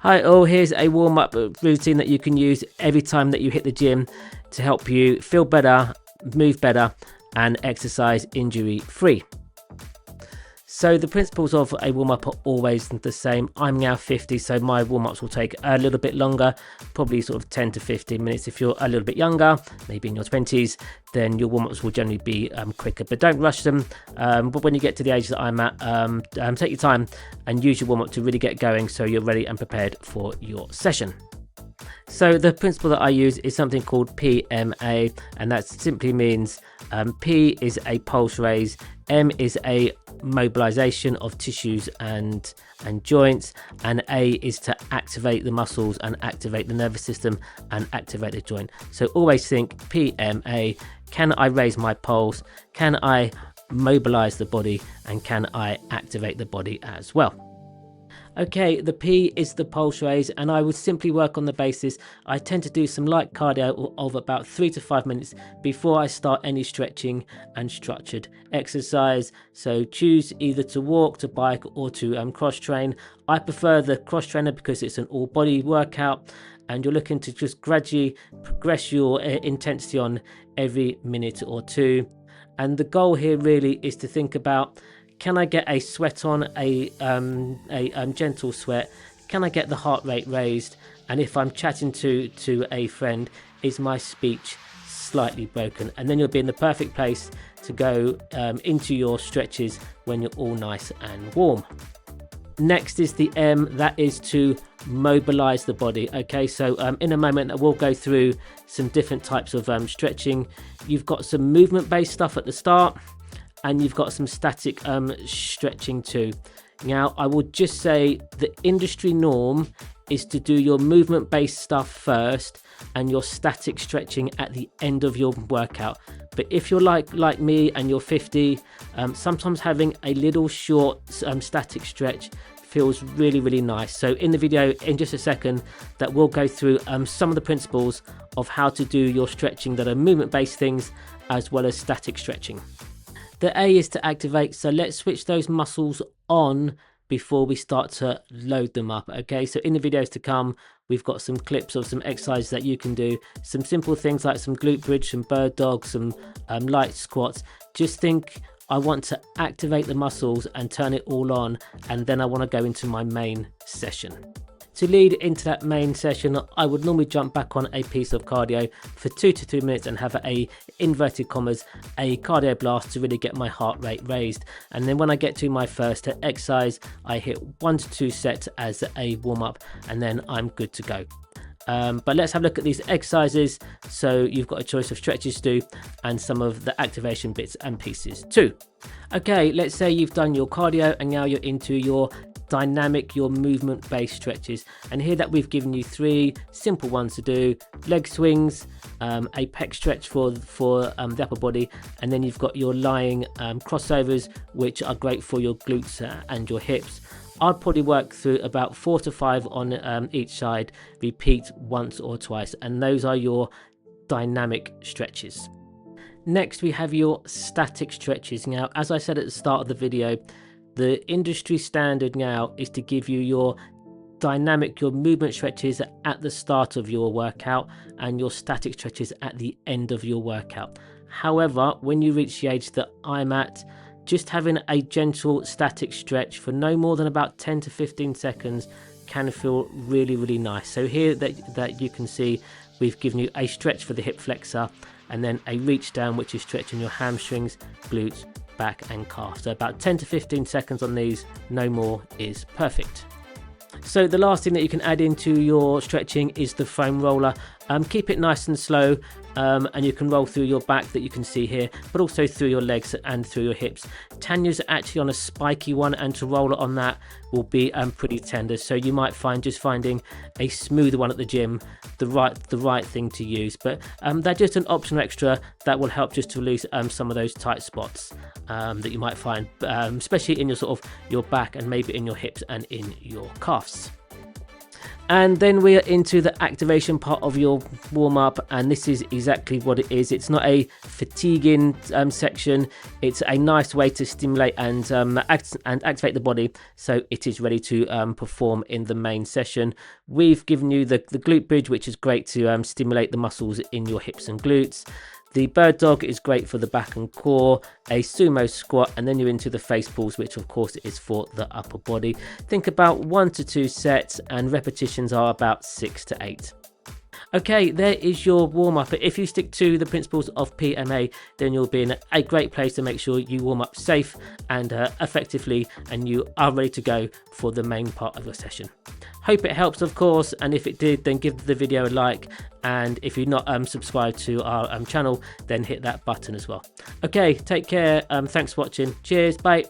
Hi all, here's a warm-up routine that you can use every time that you hit the gym to help you feel better, move better and exercise injury-free. So the principles of a warm-up are always the same. I'm now 50, so my warm-ups will take a little bit longer, probably sort of 10 to 15 minutes. If you're a little bit younger, maybe in your 20s, then your warm-ups will generally be quicker, but don't rush them. But when you get to the age that I'm at, take your time and use your warm-up to really get going so you're ready and prepared for your session. So the principle that I use is something called PMA, and that simply means P is a pulse raise, M is a mobilization of tissues and joints, and A is to activate the muscles and activate the nervous system and activate the joint. So always think PMA. Can I raise my pulse? Can I mobilize the body? And can I activate the body as well? Okay, the P is the pulse raise, and I would simply work on the basis I tend to do some light cardio of about 3 to 5 minutes before I start any stretching and structured exercise. So choose either to walk, to bike or to cross train. I prefer the cross trainer because it's an all body workout and you're looking to just gradually progress your intensity on every minute or two. And the goal here really is to think about, can I get a sweat on, a gentle sweat? Can I get the heart rate raised? And if I'm chatting to a friend, is my speech slightly broken? And then you'll be in the perfect place to go into your stretches when you're all nice and warm. Next is the M, that is to mobilize the body. Okay, so in a moment we'll go through some different types of stretching. You've got some movement based stuff at the start, and you've got some static stretching too. Now, I will just say the industry norm is to do your movement-based stuff first and your static stretching at the end of your workout. But if you're like me and you're 50, sometimes having a little short static stretch feels really, really nice. So in the video, in just a second, that we'll go through some of the principles of how to do your stretching that are movement-based things as well as static stretching. The A is to activate, so let's switch those muscles on before we start to load them up. Okay, so in the videos to come, we've got some clips of some exercises that you can do, some simple things like some glute bridge, some bird dog, some light squats. Just think, I want to activate the muscles and turn it all on, and then I want to go into my main session. To lead into that main session, I would normally jump back on a piece of cardio for 2 to 3 minutes and have a inverted commas, a cardio blast to really get my heart rate raised. And then when I get to my first exercise, I hit 1 to 2 sets as a warm up, and then I'm good to go. But let's have a look at these exercises. So you've got a choice of stretches to do and some of the activation bits and pieces too. Okay, let's say you've done your cardio and now you're into your dynamic, your movement based stretches, and here that we've given you 3 simple ones to do: leg swings, a pec stretch for the upper body, and then you've got your lying crossovers, which are great for your glutes and your hips. I'd probably work through about 4 to 5 on each side, repeat once or twice, and those are your dynamic stretches. Next we have your static stretches. Now, as I said at the start of the video, the industry standard now is to give you your dynamic, your movement stretches at the start of your workout and your static stretches at the end of your workout. However, when you reach the age that I'm at, just having a gentle static stretch for no more than about 10 to 15 seconds can feel really, really nice. So here that you can see, we've given you a stretch for the hip flexor and then a reach down, which is stretching your hamstrings, glutes, back and calf. So about 10 to 15 seconds on these, no more is perfect. So the last thing that you can add into your stretching is the foam roller. Keep it nice and slow, and you can roll through your back that you can see here, but also through your legs and through your hips. Tanya's actually on a spiky one, and to roll it on that will be pretty tender. So you might find just finding a smoother one at the gym the right thing to use. But they're just an optional extra that will help just to release some of those tight spots that you might find, especially in your your back and maybe in your hips and in your calves. And then we are into the activation part of your warm-up, and this is exactly what it is. It's not a fatiguing section. It's a nice way to stimulate and activate the body, so it is ready to perform in the main session. We've given you the glute bridge, which is great to stimulate the muscles in your hips and glutes. The bird dog is great for the back and core, a sumo squat, and then you're into the face pulls, which of course is for the upper body. Think about 1 to 2 sets, and repetitions are about 6 to 8. Okay, there is your warm-up. If you stick to the principles of PMA, then you'll be in a great place to make sure you warm up safe and effectively, and you are ready to go for the main part of your session. Hope it helps, of course, and if it did, then give the video a like, and if you're not subscribed to our channel, then hit that button as well. Okay, take care. Thanks for watching. Cheers. Bye.